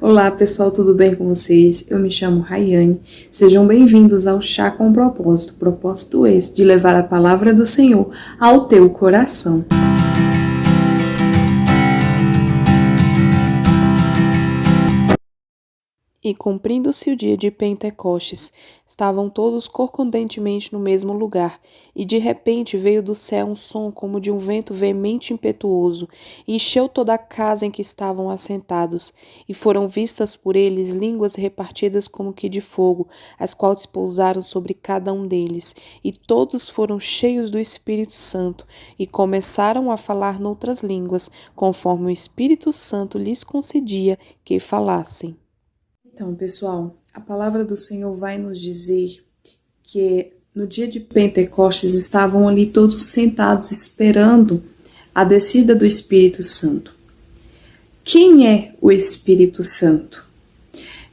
Olá pessoal, tudo bem com vocês? Eu me chamo Rayane. Sejam bem-vindos ao Chá com Propósito. Propósito esse de levar a palavra do Senhor ao teu coração. E cumprindo-se o dia de Pentecostes, estavam todos corcondentemente no mesmo lugar, e de repente veio do céu um som como de um vento veemente e impetuoso, e encheu toda a casa em que estavam assentados, e foram vistas por eles línguas repartidas como que de fogo, as quais pousaram sobre cada um deles, e todos foram cheios do Espírito Santo, e começaram a falar noutras línguas, conforme o Espírito Santo lhes concedia que falassem. Então, pessoal, a palavra do Senhor vai nos dizer que no dia de Pentecostes estavam ali todos sentados esperando a descida do Espírito Santo. Quem é o Espírito Santo?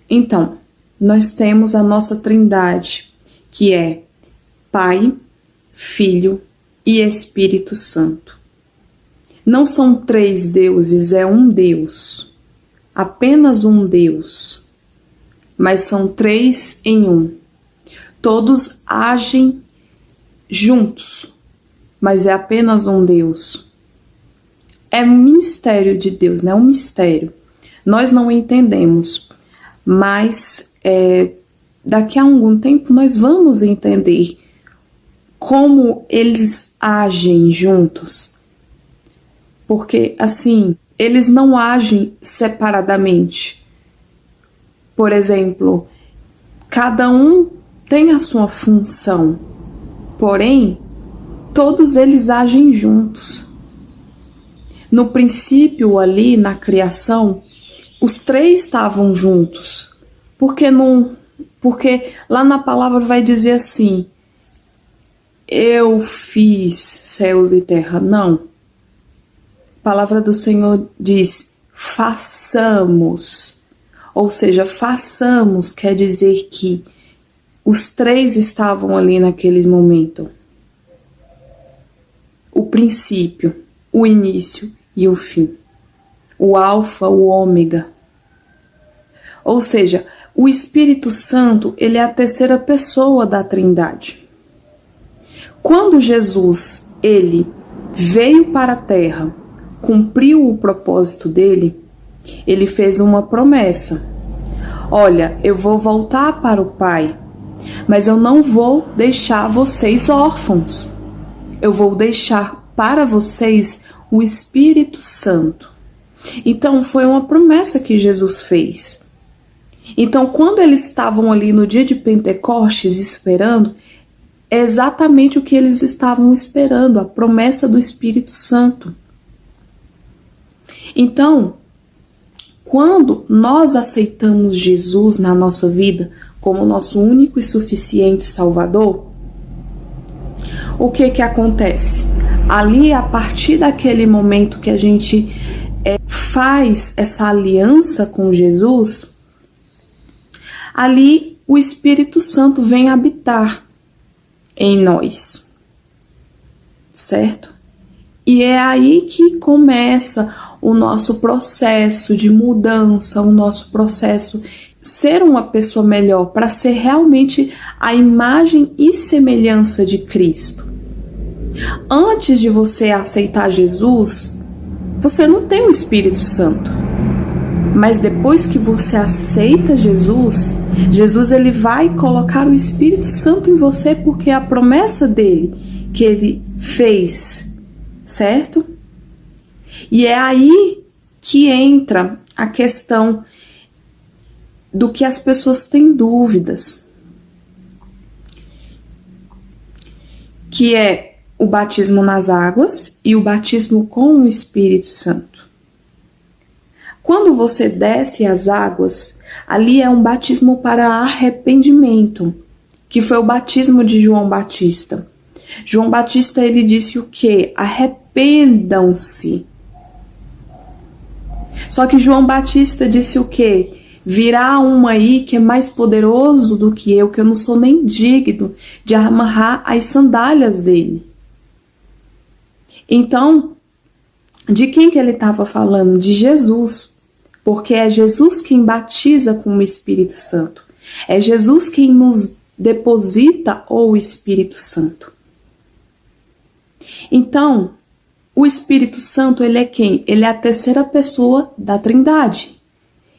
Então, nós temos a nossa Trindade, que é Pai, Filho e Espírito Santo. Não são três deuses, é um Deus, apenas um Deus. Mas são três em um. Todos agem juntos, mas é apenas um Deus. É um mistério de Deus, né? Um mistério. Nós não entendemos, mas daqui a algum tempo nós vamos entender como eles agem juntos. Porque, assim, eles não agem separadamente. Por exemplo, cada um tem a sua função, porém, todos eles agem juntos. No princípio, ali na criação, os três estavam juntos. Porque lá na palavra vai dizer assim, eu fiz céus e terra. Não. A palavra do Senhor diz, façamos. Ou seja, façamos quer dizer que os três estavam ali naquele momento. O princípio, o início e o fim. O alfa, o ômega. Ou seja, o Espírito Santo, ele é a terceira pessoa da Trindade. Quando Jesus, ele veio para a terra, cumpriu o propósito dele, ele fez uma promessa. Olha, eu vou voltar para o Pai, mas eu não vou deixar vocês órfãos. Eu vou deixar para vocês o Espírito Santo. Então, foi uma promessa que Jesus fez. Então, quando eles estavam ali no dia de Pentecostes esperando, é exatamente o que eles estavam esperando, a promessa do Espírito Santo. Então, quando nós aceitamos Jesus na nossa vida como nosso único e suficiente Salvador, o que acontece? Ali, a partir daquele momento que a gente faz essa aliança com Jesus, ali o Espírito Santo vem habitar em nós, certo? E é aí que começa o nosso processo de mudança, o nosso processo ser uma pessoa melhor, para ser realmente a imagem e semelhança de Cristo. Antes de você aceitar Jesus, você não tem o Espírito Santo. Mas depois que você aceita Jesus, ele vai colocar o Espírito Santo em você, porque é a promessa dele que ele fez, certo? E é aí que entra a questão do que as pessoas têm dúvidas, que é o batismo nas águas e o batismo com o Espírito Santo. Quando você desce as águas, ali é um batismo para arrependimento, que foi o batismo de João Batista. João Batista, ele disse o quê? Arrependam-se. Só que João Batista disse o quê? Virá um aí que é mais poderoso do que eu não sou nem digno de amarrar as sandálias dele. Então, de quem que ele estava falando? De Jesus. porque é Jesus quem batiza com o Espírito Santo. É Jesus quem nos deposita o Espírito Santo. Então, o Espírito Santo, ele é quem? Ele é a terceira pessoa da Trindade.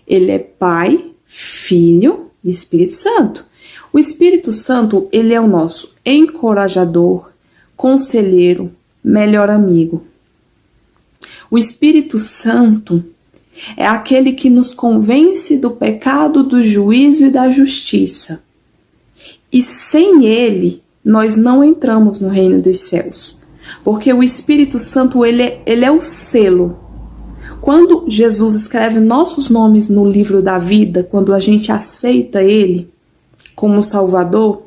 Ele é Pai, Filho e Espírito Santo. O Espírito Santo, ele é o nosso encorajador, conselheiro, melhor amigo. O Espírito Santo é aquele que nos convence do pecado, do juízo e da justiça. E sem ele, nós não entramos no reino dos céus. Porque o Espírito Santo, ele é o selo. Quando Jesus escreve nossos nomes no livro da vida, quando a gente aceita ele como Salvador,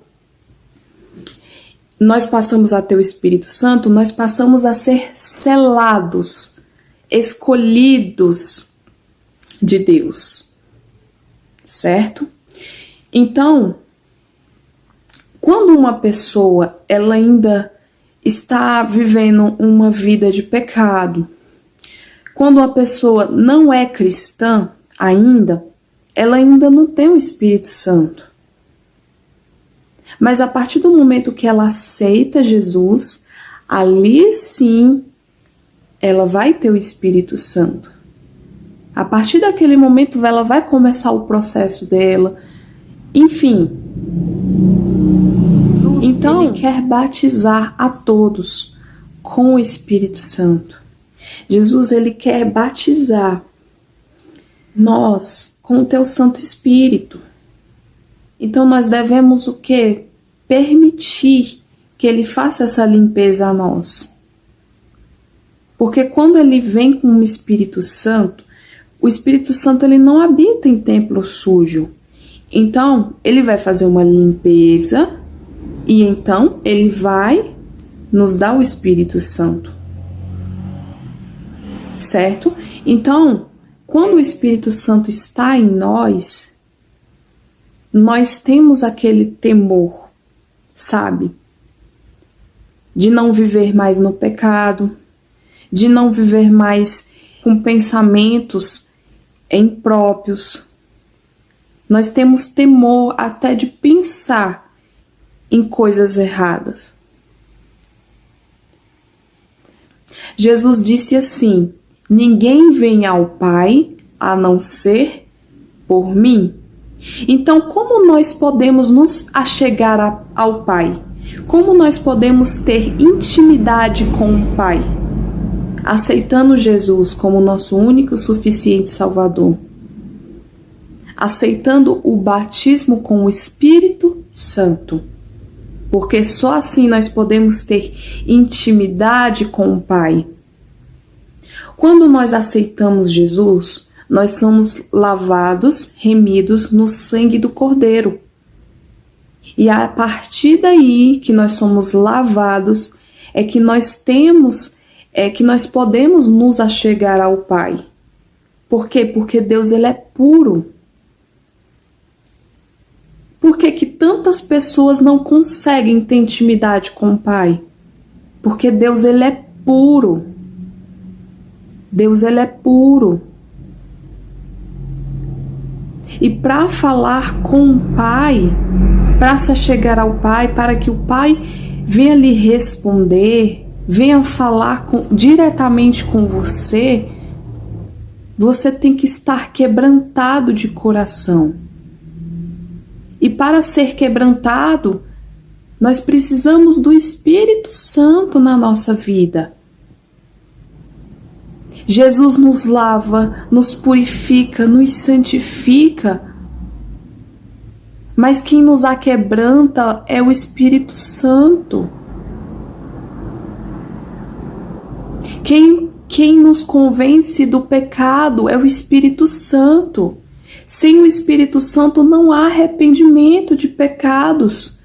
nós passamos a ter o Espírito Santo, nós passamos a ser selados, escolhidos de Deus, certo? Então, quando uma pessoa ela ainda está vivendo uma vida de pecado, quando uma pessoa não é cristã ainda, ela ainda não tem o Espírito Santo. Mas a partir do momento que ela aceita Jesus, ali sim ela vai ter o Espírito Santo. A partir daquele momento ela vai começar o processo dela. Enfim. Então ele quer batizar a todos com o Espírito Santo. Jesus, ele quer batizar nós com o teu Santo Espírito. Então nós devemos o quê? Permitir que ele faça essa limpeza a nós. Porque quando ele vem com o Espírito Santo, o Espírito Santo ele não habita em templo sujo. Então, ele vai fazer uma limpeza e então ele vai nos dar o Espírito Santo. Certo? Então, quando o Espírito Santo está em nós, nós temos aquele temor, sabe? De não viver mais no pecado, de não viver mais com pensamentos impróprios. Nós temos temor até de pensar em coisas erradas. Jesus disse assim: ninguém vem ao Pai a não ser por mim. Então, como nós podemos nos achegar ao Pai? Como nós podemos ter intimidade com o Pai? Aceitando Jesus como nosso único e suficiente Salvador. Aceitando o batismo com o Espírito Santo. Porque só assim nós podemos ter intimidade com o Pai. Quando nós aceitamos Jesus, nós somos lavados, remidos no sangue do Cordeiro. E a partir daí que nós somos lavados, é que nós podemos nos achegar ao Pai. Por quê? Porque Deus ele é puro. Por que que tantas pessoas não conseguem ter intimidade com o Pai? Porque Deus ele é puro. Deus ele é puro. E para falar com o Pai, para se chegar ao Pai, para que o Pai venha lhe responder, venha falar diretamente com você, você tem que estar quebrantado de coração. E para ser quebrantado, nós precisamos do Espírito Santo na nossa vida. Jesus nos lava, nos purifica, nos santifica. Mas quem nos aquebranta é o Espírito Santo. Quem nos convence do pecado é o Espírito Santo. Sem o Espírito Santo não há arrependimento de pecados.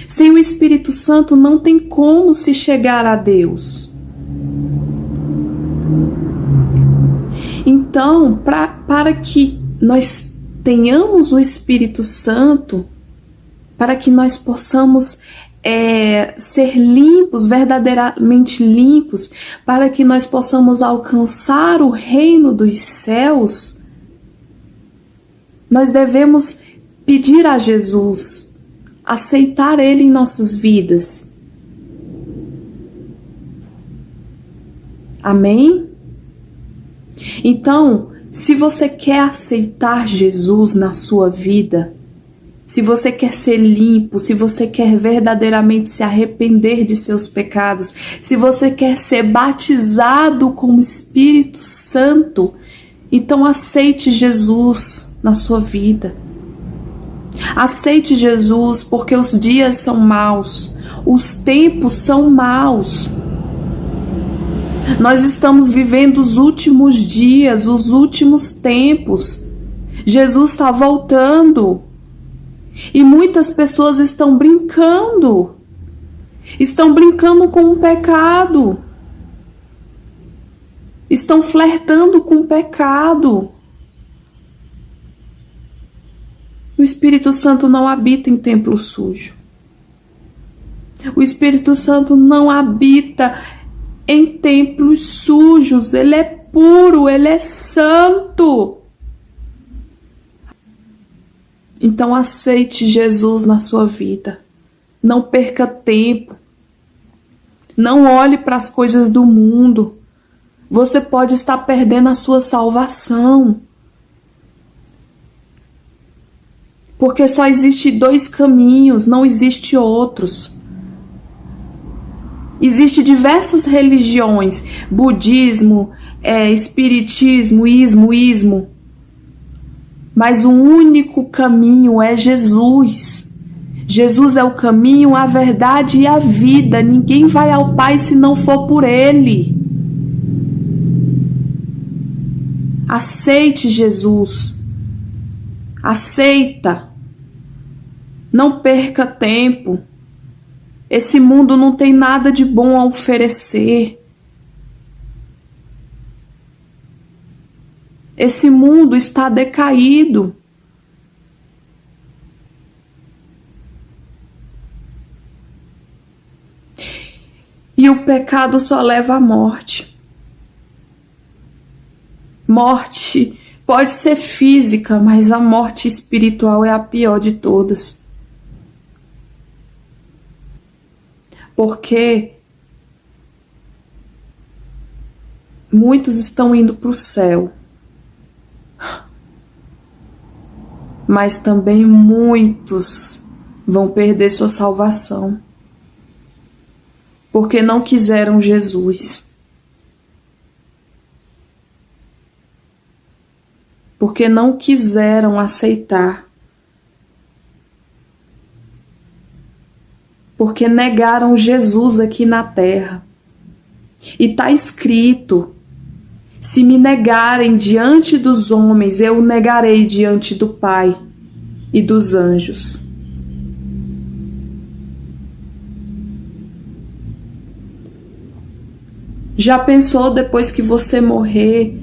Sem o Espírito Santo não tem como se chegar a Deus. Então, para que nós tenhamos o Espírito Santo, para que nós possamos ser limpos, verdadeiramente limpos, para que nós possamos alcançar o reino dos céus, nós devemos pedir a Jesus, aceitar Ele em nossas vidas. Amém? Então, se você quer aceitar Jesus na sua vida, se você quer ser limpo, se você quer verdadeiramente se arrepender de seus pecados, se você quer ser batizado com o Espírito Santo, então aceite Jesus na sua vida. Aceite Jesus, porque os dias são maus, os tempos são maus. Nós estamos vivendo os últimos dias, os últimos tempos. Jesus está voltando. E muitas pessoas estão brincando. Estão brincando com o pecado. Estão flertando com o pecado. O Espírito Santo não habita em templo sujo. O Espírito Santo não habita em templos sujos. Ele é puro, ele é santo. Então aceite Jesus na sua vida. Não perca tempo. Não olhe para as coisas do mundo. Você pode estar perdendo a sua salvação. Porque só existe 2 caminhos, não existe outros. Existem diversas religiões, budismo, espiritismo, ismo. Mas o único caminho é Jesus. Jesus é o caminho, a verdade e a vida. Ninguém vai ao Pai se não for por Ele. Aceite Jesus. Aceita. Não perca tempo. Esse mundo não tem nada de bom a oferecer. Esse mundo está decaído. E o pecado só leva à morte. Morte pode ser física, mas a morte espiritual é a pior de todas. Porque muitos estão indo para o céu, mas também muitos vão perder sua salvação, porque não quiseram Jesus, porque não quiseram aceitar, porque negaram Jesus aqui na terra. E está escrito: se me negarem diante dos homens, eu o negarei diante do Pai e dos anjos. Já pensou depois que você morrer,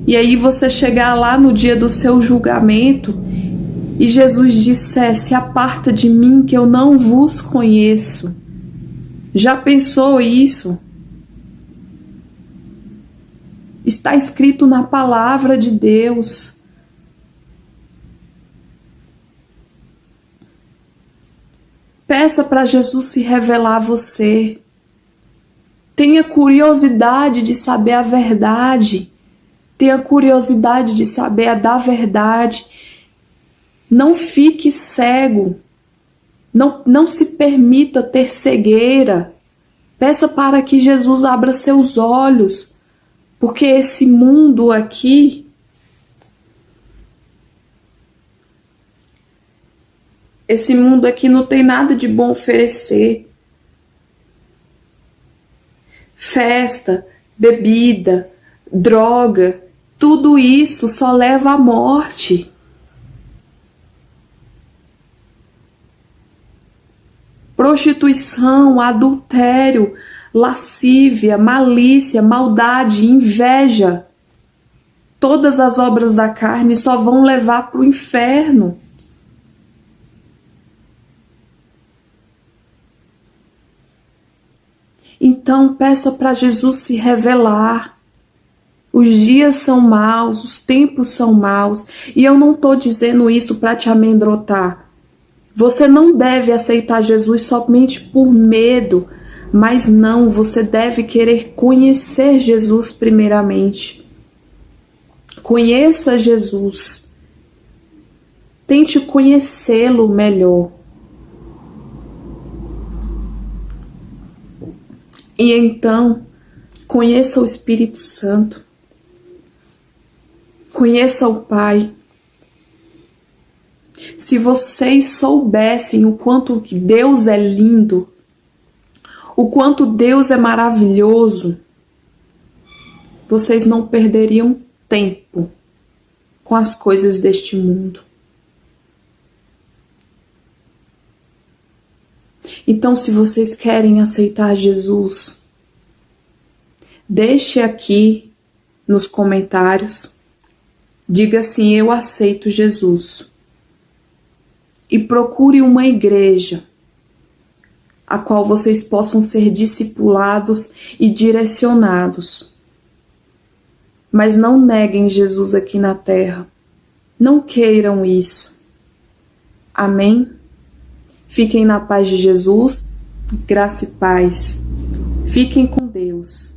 e aí você chegar lá no dia do seu julgamento, e Jesus dissesse: aparta de mim que eu não vos conheço? Já pensou isso? Está escrito na palavra de Deus. Peça para Jesus se revelar a você. Tenha curiosidade de saber a verdade. Tenha curiosidade de saber a da verdade. Não fique cego. Não se permita ter cegueira. Peça para que Jesus abra seus olhos. Porque esse mundo aqui não tem nada de bom a oferecer. Festa, bebida, droga, tudo isso só leva à morte. Prostituição, adultério, lascívia, malícia, maldade, inveja. Todas as obras da carne só vão levar para o inferno. Então peça para Jesus se revelar. Os dias são maus, os tempos são maus, e eu não estou dizendo isso para te amedrontar. Você não deve aceitar Jesus somente por medo, mas não, você deve querer conhecer Jesus primeiramente. Conheça Jesus. Tente conhecê-lo melhor. E então, conheça o Espírito Santo. Conheça o Pai. Se vocês soubessem o quanto Deus é lindo, o quanto Deus é maravilhoso, vocês não perderiam tempo com as coisas deste mundo. Então, se vocês querem aceitar Jesus, deixe aqui nos comentários, diga assim: eu aceito Jesus. E procure uma igreja a qual vocês possam ser discipulados e direcionados. Mas não neguem Jesus aqui na terra. Não queiram isso. Amém? Fiquem na paz de Jesus, graça e paz. Fiquem com Deus.